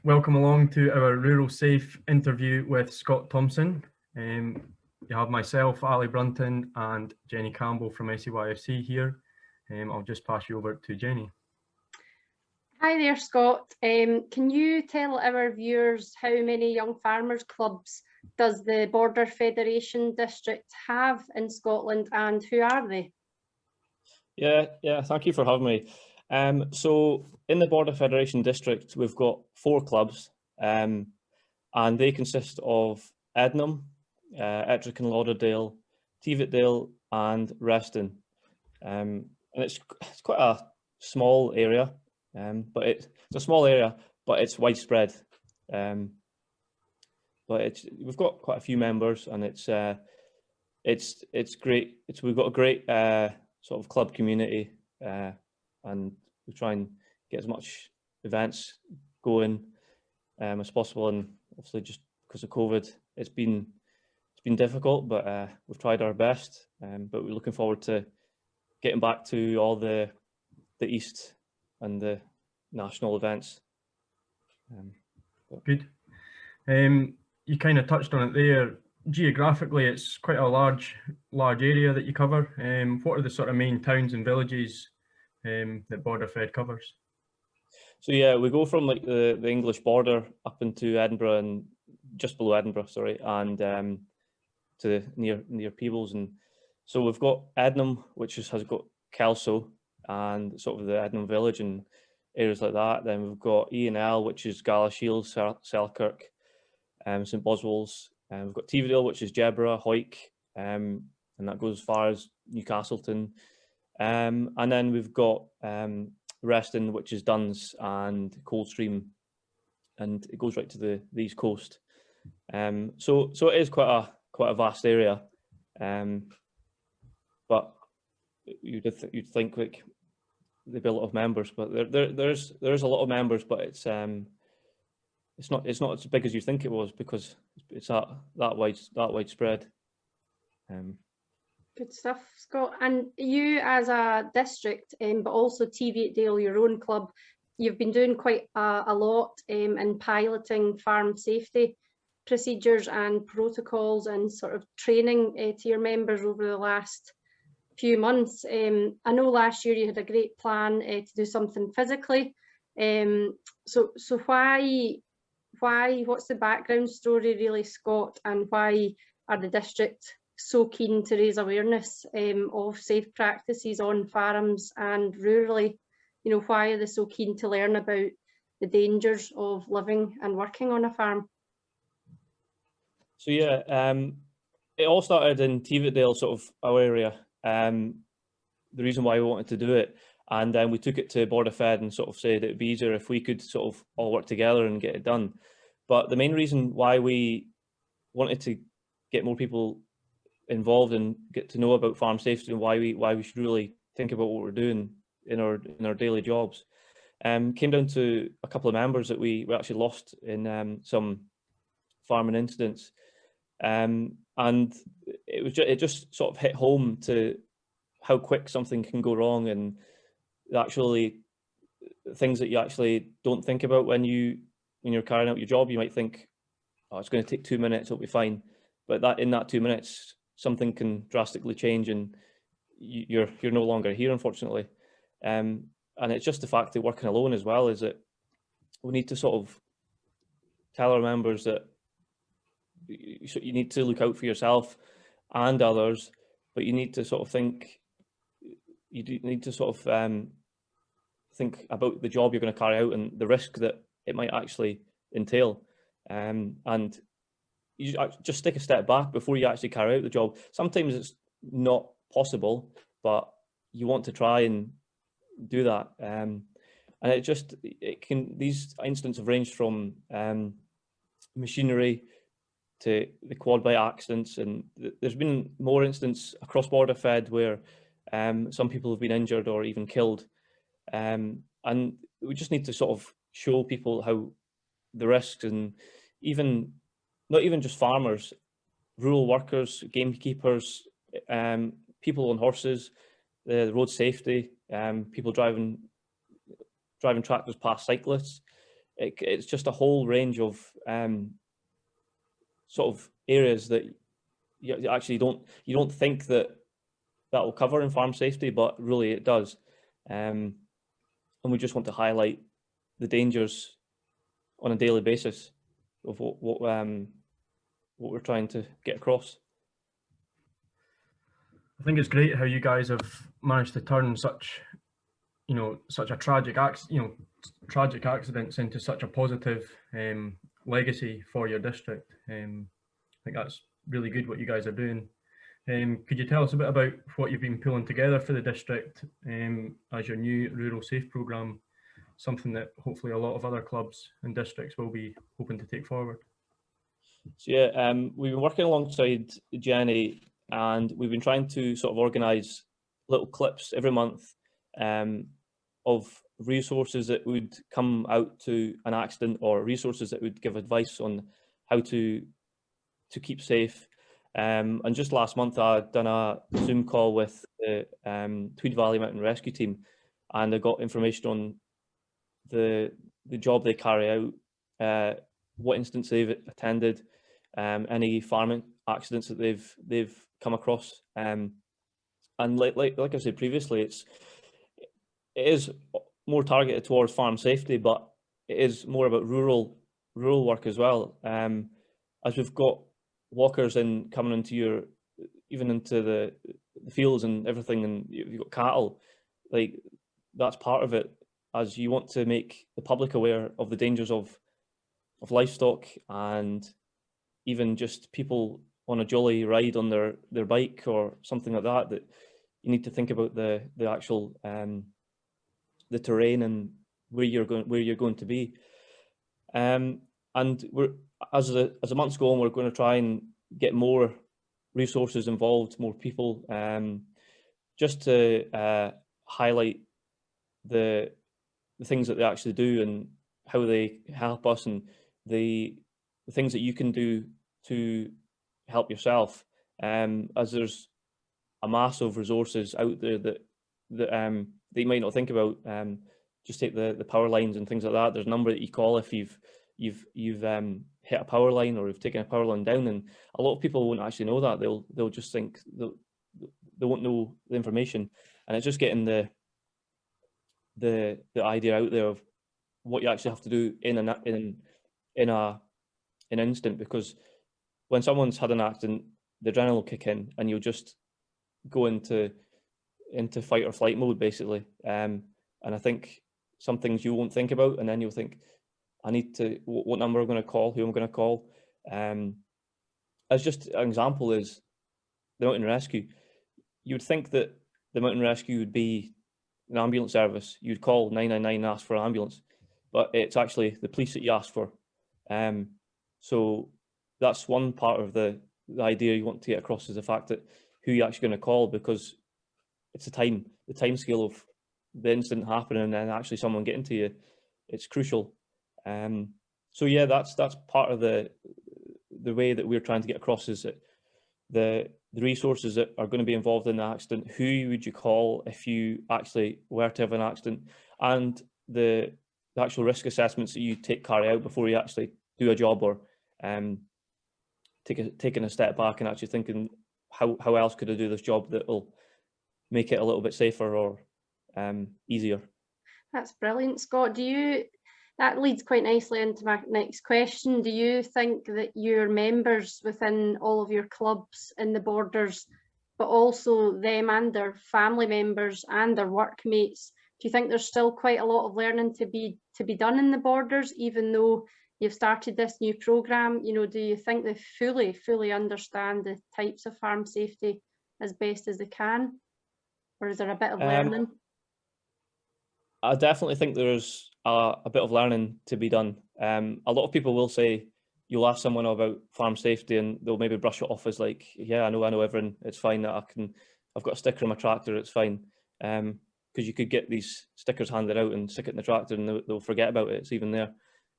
Welcome along to our Rural Safe interview with Scott Thompson. You have myself, Ali Brunton, and Jenny Campbell from SAYFC here. I'll just pass you over to Jenny. Hi there, Scott. Can you tell our viewers how many young farmers clubs does the Border Federation District have in Scotland, and who are they? Yeah, thank you for having me. So in the Border Federation District, we've got 4 clubs, and they consist of Ednam, Ettrick and Lauderdale, Teviotdale and Reston. And it's quite a small area, but it's a small area, but it's widespread. But we've got quite a few members, and it's great. We've got a great sort of club community, and we try and get as much events going as possible. And obviously, just because of COVID, it's been difficult, but we've tried our best. But we're looking forward to getting back to all the East and the national events. Good. You kind of touched on it there. Geographically, it's quite a large area that you cover. What are the sort of main towns and villages that Border Fed covers? So yeah, we go from like the English border up into Edinburgh and just below Edinburgh, sorry, and to near Peebles. And so we've got Ednam, which has got Kelso and sort of the Ednam village and areas like that. Then we've got E&L, which is Galashiels, Selkirk, St Boswell's. We've got Teviotdale, which is Jebbra, Hoyk, and that goes as far as Newcastleton. And then we've got Reston, which is Duns and Coldstream, and it goes right to the East Coast. So it is quite a vast area, but you'd think like there'd be a lot of members, but there's a lot of members, but it's not as big as you think it was, because it's that widespread. Good stuff, Scott. And you as a district, but also Teviotdale, your own club, you've been doing quite a lot in piloting farm safety procedures and protocols and sort of training to your members over the last few months. I know last year you had a great plan to do something physically. So what's the background story really, Scott, and why are the district so keen to raise awareness of safe practices on farms and rurally? You know, why are they so keen to learn about the dangers of living and working on a farm? So yeah, it all started in Teviotdale, sort of our area. The reason why we wanted to do it, and then we took it to Border Fed and sort of said it'd be easier if we could sort of all work together and get it done. But the main reason why we wanted to get more people involved and get to know about farm safety and why we should really think about what we're doing in our daily jobs came down to a couple of members that we actually lost in some farming incidents, and it just sort of hit home to how quick something can go wrong, and actually things that you actually don't think about when you're carrying out your job. You might think, oh, it's going to take 2 minutes, it'll be fine, but in that 2 minutes something can drastically change, and you're no longer here, unfortunately. And it's just the fact that working alone as well is that we need to sort of tell our members that you need to look out for yourself and others, but you need to sort of think, think about the job you're going to carry out and the risk that it might actually entail. And you just take a step back before you actually carry out the job. Sometimes it's not possible, but you want to try and do that. And these incidents have ranged from machinery to the quad bike accidents, and there's been more incidents across Border Fed where some people have been injured or even killed. And we just need to sort of show people how the risks, and not even just farmers, rural workers, gamekeepers, people on horses, the road safety, people driving tractors past cyclists. it's just a whole range of sort of areas that you actually don't think that will cover in farm safety, but really it does. And we just want to highlight the dangers on a daily basis of what we're trying to get across. I think it's great how you guys have managed to turn such a tragic accidents into such a positive legacy for your district. I think that's really good what you guys are doing. Could you tell us a bit about what you've been pulling together for the district as your new Rural Safe programme, something that hopefully a lot of other clubs and districts will be hoping to take forward? So yeah, we've been working alongside Jenny, and we've been trying to sort of organise little clips every month of resources that would come out to an accident, or resources that would give advice on how to keep safe. And just last month, I'd done a Zoom call with the Tweed Valley Mountain Rescue Team, and I got information on the job they carry out, what incidents they've attended, any farming accidents that they've come across, and like I said previously, it is more targeted towards farm safety, but it is more about rural work as well. As we've got walkers coming into into the fields and everything, and you've got cattle, like that's part of it, as you want to make the public aware of the dangers of livestock, and even just people on a jolly ride on their bike or something like that, that you need to think about the actual the terrain and where you're going to be. And we're as the months go on, we're going to try and get more resources involved, more people, just to highlight the things that they actually do and how they help us, and the things that you can do to help yourself. As there's a mass of resources out there that you might not think about. Just take the power lines and things like that. There's a number that you call if you've hit a power line, or you've taken a power line down, and a lot of people won't actually know that. They'll just think they won't know the information, and it's just getting the idea out there of what you actually have to do in an instant, because when someone's had an accident, the adrenaline will kick in, and you'll just go into fight or flight mode, basically. And I think some things you won't think about, and then you'll think, I need to, what number I'm going to call, who I'm going to call. As just an example is the mountain rescue. You would think that the mountain rescue would be an ambulance service. You'd call 999 and ask for an ambulance, but it's actually the police that you ask for. So that's one part of the idea you want to get across, is the fact that who you're actually going to call, because it's the time scale of the incident happening and then actually someone getting to you. It's crucial. So yeah, that's part of the way that we're trying to get across, is that the resources that are going to be involved in the accident, who would you call if you actually were to have an accident, and the actual risk assessments that you carry out before you actually do a job, or taking a step back and actually thinking, how else could I do this job that will make it a little bit safer or easier. That's brilliant, Scott. That leads quite nicely into my next question. Do you think that your members within all of your clubs in the borders, but also them and their family members and their workmates, do you think there's still quite a lot of learning to be done in the borders, even though you've started this new programme? You know, do you think they fully understand the types of farm safety as best as they can, or is there a bit of learning? I definitely think there's a bit of learning to be done. A lot of people will say, you'll ask someone about farm safety and they'll maybe brush it off as like, yeah, I know everything, it's fine, that I've got a sticker on my tractor, it's fine. Because you could get these stickers handed out and stick it in the tractor and they'll forget about it, it's even there.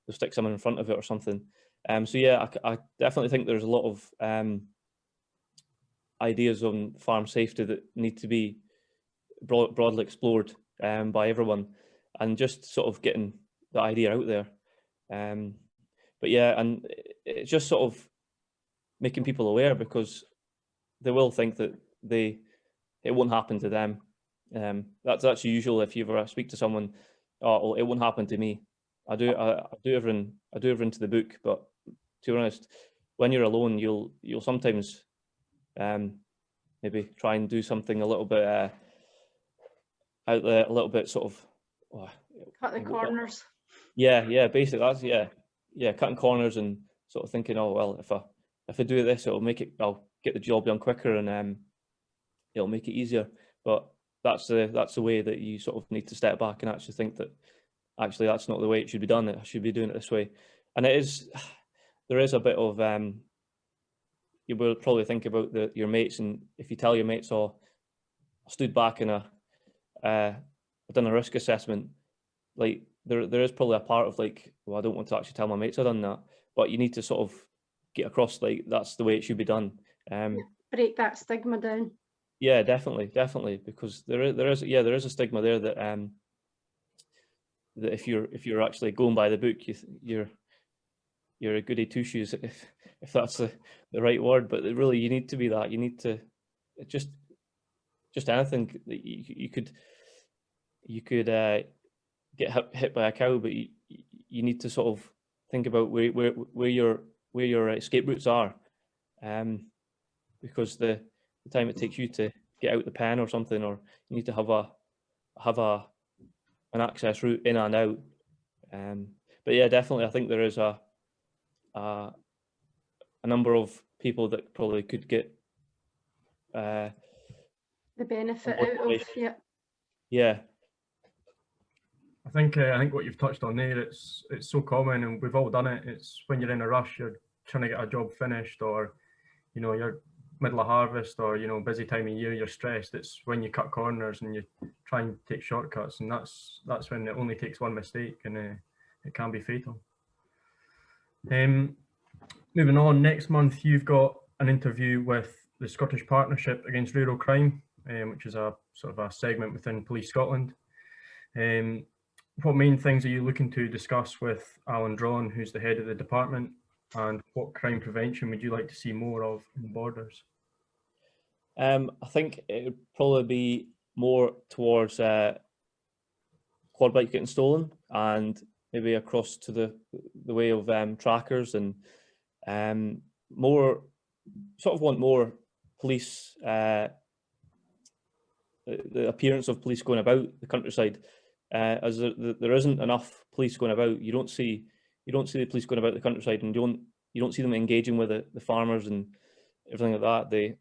They'll stick someone in front of it or something. So yeah, I definitely think there's a lot of ideas on farm safety that need to be broadly explored by everyone, and just sort of getting the idea out there. But yeah, and it's just sort of making people aware, because they will think that it won't happen to them. That's usual. If you ever speak to someone, oh, well, it won't happen to me. I do everything to the book. But to be honest, when you're alone, you'll sometimes maybe try and do something a little bit out there, a little bit sort of Cut the corners. Yeah, basically that's cutting corners and sort of thinking, oh well, if I do this, I'll get the job done quicker, and it'll make it easier. But that's the way that you sort of need to step back and actually think that actually that's not the way it should be done. I should be doing it this way. And there is a bit of you will probably think about your mates, and if you tell your mates, oh, I stood back and I've done a risk assessment, like there is probably a part of like, well, I don't want to actually tell my mates I've done that, but you need to sort of get across like that's the way it should be done. Break that stigma down. Yeah, definitely, because there is a stigma there that that if you're actually going by the book, you're a goody two shoes, if that's the right word. But really, you need to be that. You need to just anything that you could get hit by a cow, but you need to sort of think about where your escape routes are, because the time it takes you to get out the pen or something, or you need to have an access route in and out. But yeah, definitely, I think there is a number of people that probably could get the benefit out of, yeah. I think what you've touched on there, it's so common, and we've all done it. It's when you're in a rush, you're trying to get a job finished, or you're middle of harvest, or busy time of year, you're stressed. It's when you cut corners and you try and take shortcuts, and that's when it only takes one mistake, and it can be fatal. Moving on, next month you've got an interview with the Scottish Partnership Against Rural Crime, which is a sort of a segment within Police Scotland. What main things are you looking to discuss with Alan Drawn, who's the head of the department, and what crime prevention would you like to see more of in Borders? I think it would probably be more towards quad bikes getting stolen, and maybe across to the way of trackers, and more sort of want more police, the appearance of police going about the countryside, as there isn't enough police going about. You don't see the police going about the countryside, and you don't see them engaging with the farmers and everything like that.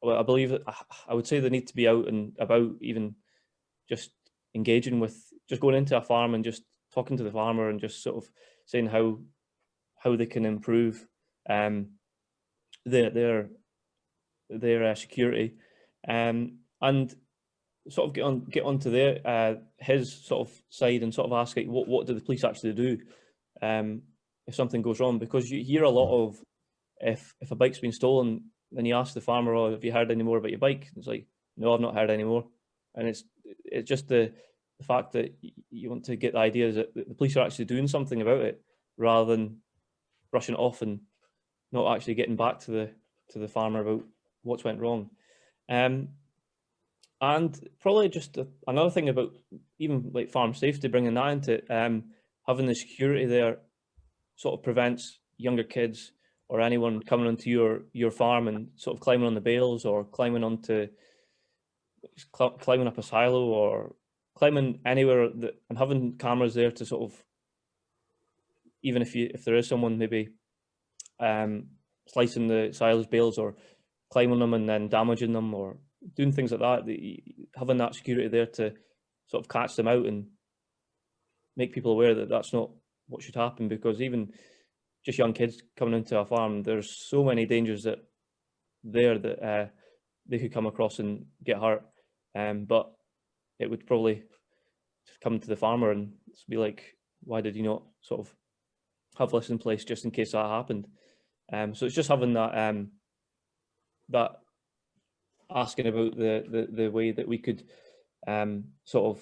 I believe that I would say they need to be out and about, even just engaging with, just going into a farm and just talking to the farmer and just sort of saying how they can improve their security, and sort of get onto their his sort of side and sort of ask, like, what do the police actually do if something goes wrong? Because you hear a lot of, if a bike's been stolen, then you ask the farmer, oh, have you heard any more about your bike? It's like, no, I've not heard any more. And it's just the fact that you want to get the idea that the police are actually doing something about it, rather than brushing it off and not actually getting back to the farmer about what's went wrong. And probably just another thing about even like farm safety, bringing that into it, having the security there sort of prevents younger kids or anyone coming onto your farm and sort of climbing on the bales, or climbing up a silo, or climbing anywhere, and having cameras there to sort of, even if there is someone maybe slicing the silos bales, or climbing them and then damaging them, or doing things like that, having that security there to sort of catch them out and make people aware that that's not what should happen. Because even just young kids coming into a farm, there's so many dangers that they could come across and get hurt. But it would probably just come to the farmer and be like, why did you not sort of have this in place just in case that happened? So it's just having that that asking about the way that we could sort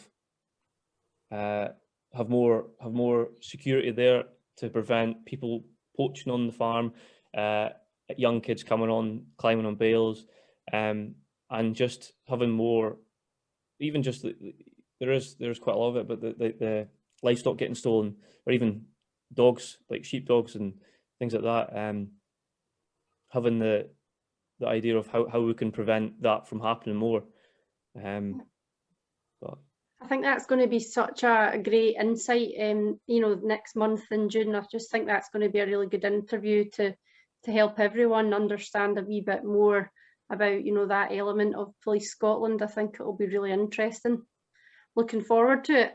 of have more security there to prevent people poaching on the farm, young kids coming on, climbing on bales, and just having more, even just there's quite a lot of it, but the livestock getting stolen, or even dogs, like sheepdogs and things like that, having the idea of how we can prevent that from happening more. But I think that's going to be such a great insight, you know, next month in June. I just think that's going to be a really good interview to help everyone understand a wee bit more about, you know, that element of Police Scotland. I think it will be really interesting. Looking forward to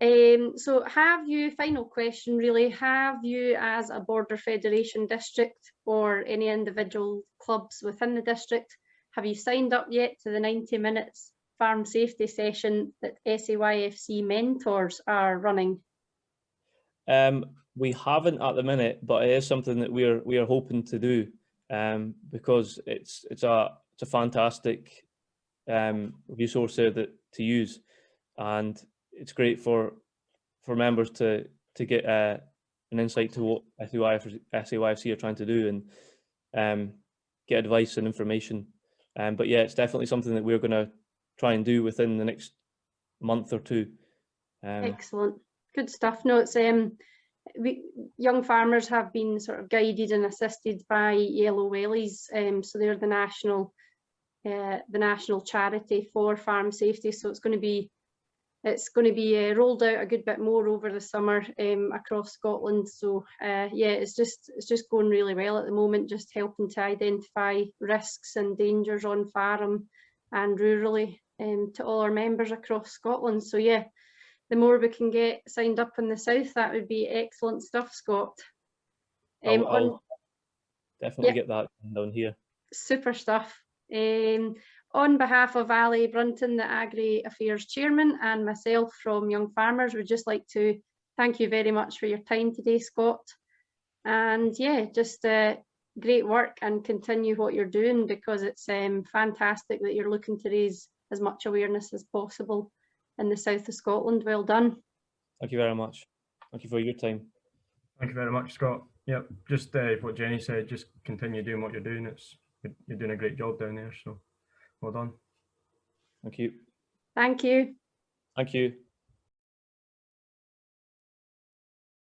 it. So have you, final question really, have you as a Border Federation district or any individual clubs within the district, have you signed up yet to the 90 minutes farm safety session that SAYFC mentors are running? We haven't at the minute, but it is something that we are hoping to do, because it's a fantastic resource there to use, and it's great for members to get an insight to what SAYFC are trying to do, and get advice and information. But yeah, it's definitely something that we're going to try and do within the next month or two. Excellent, good stuff. No, it's young farmers have been sort of guided and assisted by Yellow Wellies, so they're the national charity for farm safety. So it's going to be rolled out a good bit more over the summer across Scotland. So yeah, it's just going really well at the moment, just helping to identify risks and dangers on farm and rurally to all our members across Scotland. So yeah, the more we can get signed up in the south, that would be excellent stuff, Scott. I'll definitely get that down here. Super stuff. On behalf of Ali Brunton, the Agri Affairs Chairman, and myself from Young Farmers, we'd just like to thank you very much for your time today, Scott. And yeah, just great work, and continue what you're doing, because it's fantastic that you're looking to raise as much awareness as possible in the south of Scotland. Well done. Thank you very much. Thank you for your time. Thank you very much, Scott. Yep, just what Jenny said, just continue doing what you're doing. You're doing a great job down there, so well done. Thank you. Thank you. Thank you.